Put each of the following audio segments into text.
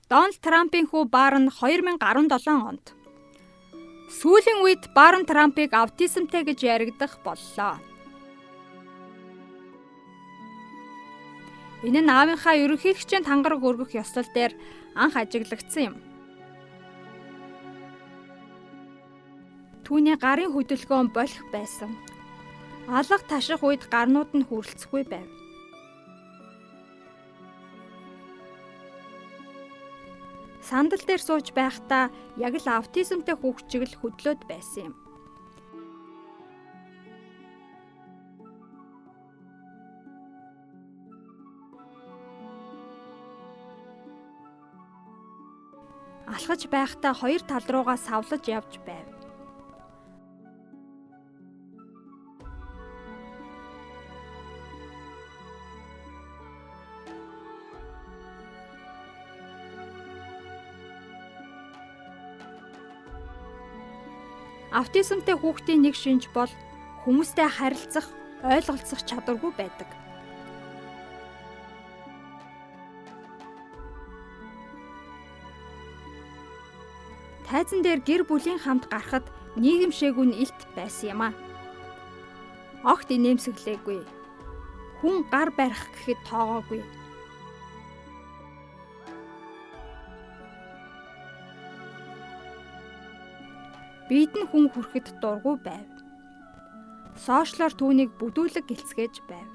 Дональд Трампын хүү Барр нь 2017 онд сүүлийн үед Барр Трампыг аутизмтай гэж яригдах боллоо. Энэ нь аавынхаа ерөнхийлөгчийн тангараг өргөх ёслол дээр анх ажиглагдсан юм. Түүний гарын хөдөлгөөн болох байсан. Алга таших үед гарнууд нь хүрэлцэхгүй байв. Сандал дээр сууж байхдаа яг л аутизмтай хүүхчиг л хөдлөөд байсан юм. Алхаж байхдаа хоёр тал руугаа савлаж явж байв. Аутизмтай хүүхдийн нэг шинж бол хүмүүстэй харилцах, ойлголцох чадваргүй байдаг. Тайзан дээр гэр бүлийн хамт гарахад нийгэмшээгүй нь илт байсан юм а. Огт инээмсэглээгүй. Хүн гар барих гэхэд тоогоогүй. Биед нь хүн хүрэхэд дургүй байв. Сошиалор түүнийг бүдүүлэг гэлцгээж байв.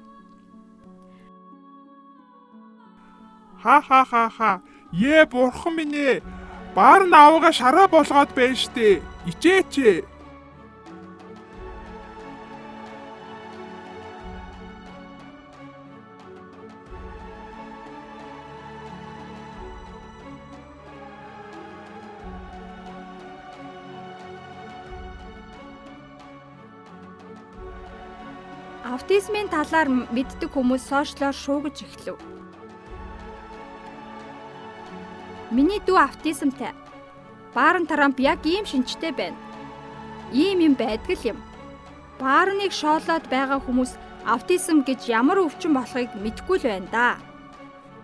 Ха. Бурхан минь ээ. Барр наавга шараа болгоод байна штэ. Ичээч. Аутизмын талаар мэддэг хүмүүс сошиалор шуугиж эхлэв. Миний дүү аутизмтай. Барр Трамп яг ийм шинжтэй байна. Ийм юм байдаг юм. Баррыг шоолоод байгаа хүмүүс аутизм гэж ямар өвчин болохыг мэдэхгүй л байна да.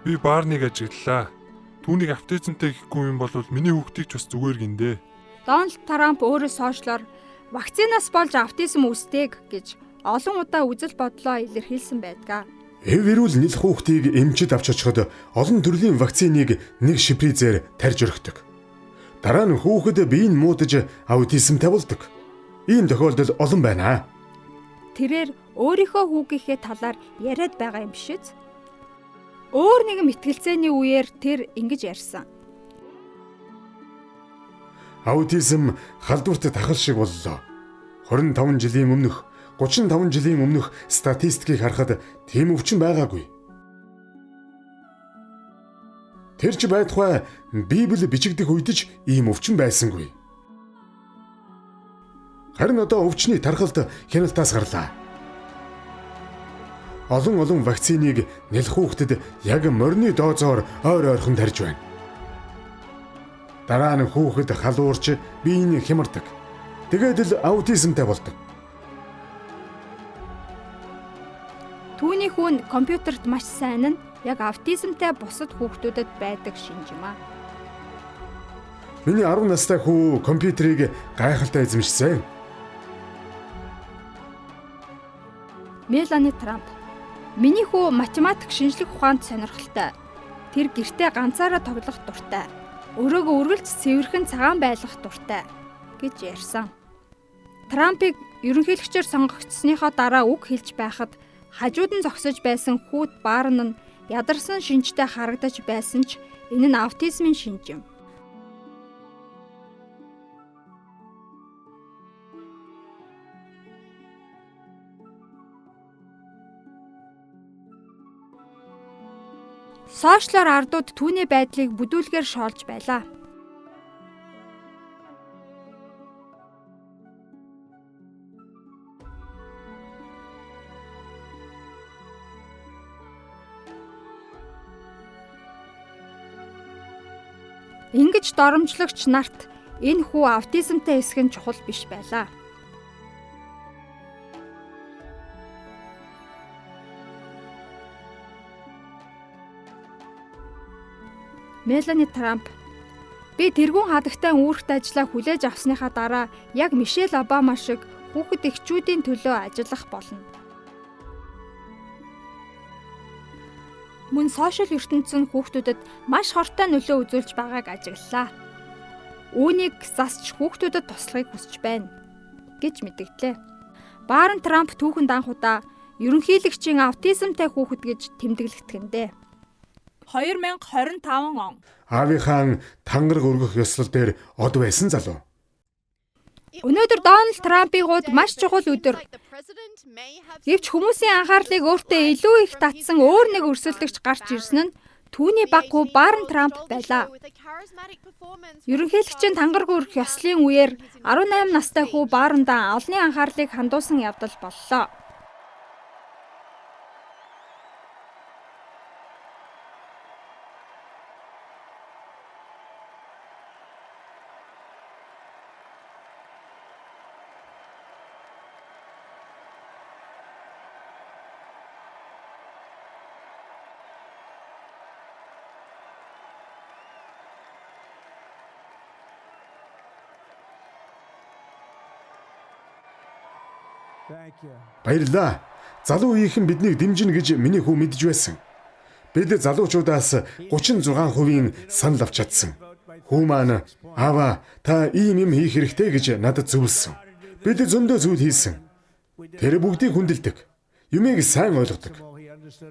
Би Баррыг ажиглалаа. Түүнийг аутизмтай гэхгүй юм бол миний хүүхдийг ч бас зүгээр гиндэ. Дональд Трамп өөрөө сошиалор вакцинаас болж аутизм үүсдэг гэж олон удаа үзэл бодлоо илэрхийлсэн байдаг. Эвэрүүл нэлэх хүүхдийг эмчид авч очиход олон төрлийн вакциныг нэг шприцээр тарьж өргөдөг. Дараа нь хүүхэд биеийг муудаж аутизмтай болдог. Ийм тохиолдол олон байна. Тэрээр өөрийнхөө хүүгийнхээ талаар яриад байгаа юм бишэз. Өөр нэгэн мэтгэлцээний үеэр тэр ингэж ярьсан. Аутизм халдварт тахал шиг боллоо. 25 жилийн өмнөх 35 жилийн өмнөх статистикийг харахад тийм өвчин байгаагүй. Тэр ч байтугай Библи бичигдэх үед ч ийм өвчин байсангүй. Харин одоо өвчний тархалт хяналтаас гарлаа. Олон вакциныг нэлэх хүүхдэд яг морины доозоор ойрхон тарьж байна. Дараа нь хүүхэд халуурч биеийн хямардаг. Тэгээд л аутизмтай болдог. Түүний хүн компьютерт маш сайн нь яг аутизмтай бусад хүүхдүүдэд байдаг шинж юм а. Миний 10 настай хүү компьютерийг гайхалтай эзэмшсэн. Мелани Трамп. Миний хүү математик шинжлэх ухаанд сонирхолтой. Тэр гэртээ ганцаараа тоглох дуртай. Өрөөгөө үргэлж цэвэрхэн цагаан байлгах дуртай гэж ярьсан. Трампыг ерөнхийлөгчөөр сонгогдсныхоо дараа үг хэлж байхад хажууд нь зогсож байсан хүүд Барр нь ядарсан шинжтэй харагдаж байсан ч энэ нь аутизмын шинж юм. Сошиалор ардууд түүний байдлыг бүдүүлгээр шоолж байлаа. Ингэж доромжлогч нарт энэ хүү аутизмтай эсэх нь чухал биш байлаа. Мелани Трамп би тэргүүн хадагтай үүрэгт ажлаа хүлээж авсныхаа дараа яг Мишель Обама шиг хүүхэд эхчүүдийн төлөө ажиллах болно. Мөн сошиал ертөнцийн хүүхдүүдэд маш хортой нөлөө үзүүлж байгааг ажиглалаа. Үүнийг засч хүүхдүүдэд туслахыг хүсэж байна гэж мэдгдлээ. Барон Трамп түүхэнд анх удаа ерөнхийлөгчийн аутизмтай хүүхэд гэж тэмдэглэгдэхэндээ. 2025 он Аавынхаа тангараг өргөх ёслол дээр од байсан залуу. Өнөөдөр Дональд Трампын хувьд маш чухал өдөр. Гэвч хүмүүсийн анхаарлыг өөртөө илүү их татсан өөр нэг өрсөлдөгч гарч ирсэн нь түүний баг хүү Барон Трамп байлаа. Ерөнхийлөгчийн тангараг өргөх ёслолын үеэр 18 настай хүү Барондаа олонний анхаарлыг хандуулсан явдал боллоо. Баярлалаа. Залуу үеийнхэн биднийг дэмжинэ гэж миний хүү мэдж байсан. Бид залуучуудаас 36% санал авч чадсан. Хүү маань "Аава, та ийм юм хийх хэрэгтэй" гэж надад зөвлөсөн. Бид зөндөө зүйл хийсэн. Тэр бүгдийг хүндэлдэг. Юмыг сайн ойлгодог.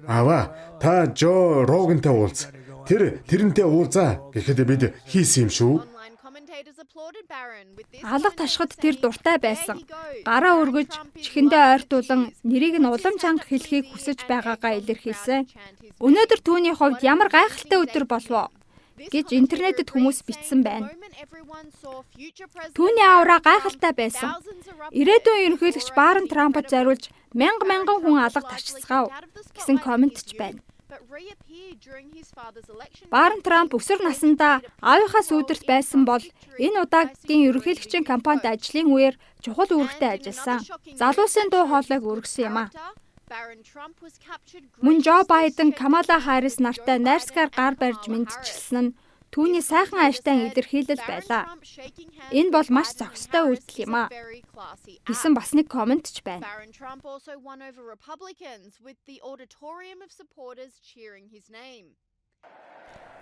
"Аава, та Жо Рогентэй уулз. Тэрнтэй уулзаа" гэхэд бид хийсэн юм шүү. Алга ташхад тэр дуртай байсан. Гараа өргөж, чихэндээ ойртуулан нэрийг нь улам чанга хэлхийг хүсэж байгаагаа илэрхийлсэн. Өнөөдөр түүний хувьд ямар гайхалтай өдөр болов гэж интернетэд хүмүүс бичсэн байна. Түүний авраа гайхалтай байсан. Ирээдүйн ерөнхийлөгч Барон Трампад зориулж мянган хүн алга ташцгаав гэсэн комментч байна. Барон Трамп өсвөр насндаа аавынхаа сүүдэрт байсан бол энэ удаагийн ерөнхийлөгчийн кампанид ажлын үеэр чухал үүрэгтэй ажилласан. Залуусын дуу хоолойг өргөсөн юм а. Мөн Жо Байден, Камала Харрис нартай найрсгаар гар барьж мэдчилсэн нь түүний сайхан ааштай илэрхийлэл байлаа. Энэ бол маш зохистой үйлдэл юм а. Гэсэн бас нэг комментч байна.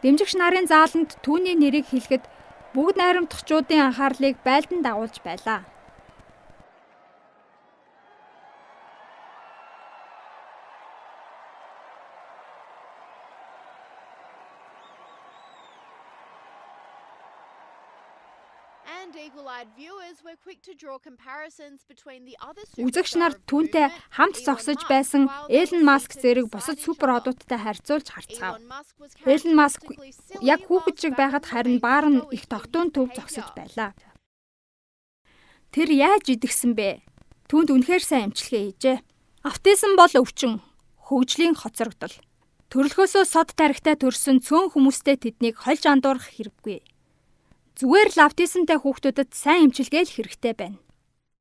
Дэмжигч нарын зааланд түүний нэрийг хэлэхэд бүгд найрамдагчдын анхаарлыг байлдан дагуулж байлаа. Үзэгч нар түүнтэй хамт зогсож байсан Элон Маск зэрэг бусад супер одуудтай харьцуулж харцгаав. Элон Маск яг хүүхэд шиг байхад харин Барон их тогтун төв зогсож байлаа. Тэр яаж идэгсэн бэ? Түүнд үнэхээр сайн эмчилгээ хийжээ. Аутизм бол өвчин, хөгжлийн хоцрогдол. Төрөлхөөсөө сод тарихтай төрсөн цөөн хүмүүстэй тэднийг хольж андуурах хэрэггүй. Зүгээр л аутизмтай хүүхдүүдэд сайн эмчилгээ л хэрэгтэй байна.